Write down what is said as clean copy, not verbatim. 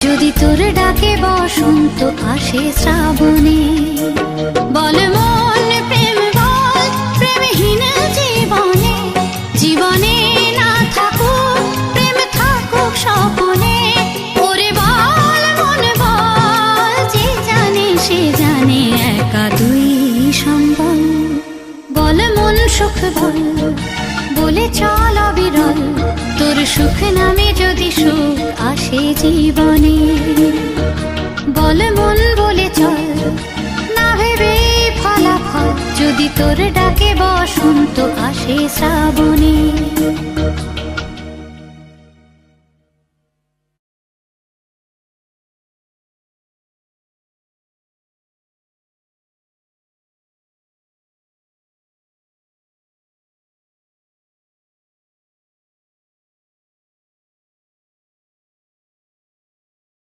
যদি তোর ডাকে বসন্ত আসে শ্রাবণে, বল মন প্রেম বল প্রেমহীন জীবনে, জীবনে না থাকুক প্রেম থাকুক স্বপনে। ওরে বল মন বল, যে জানে সে জানে একা তুই সম্বল। বল মন সুখ বল বলে চল অবিরল, তোর সুখ নামে যদি সুখ আসে জীবনে। বল মন বলে চল না ভেবে ফলাফল, যদি তোর ডাকে বসন্ত আসে শ্রাবণে।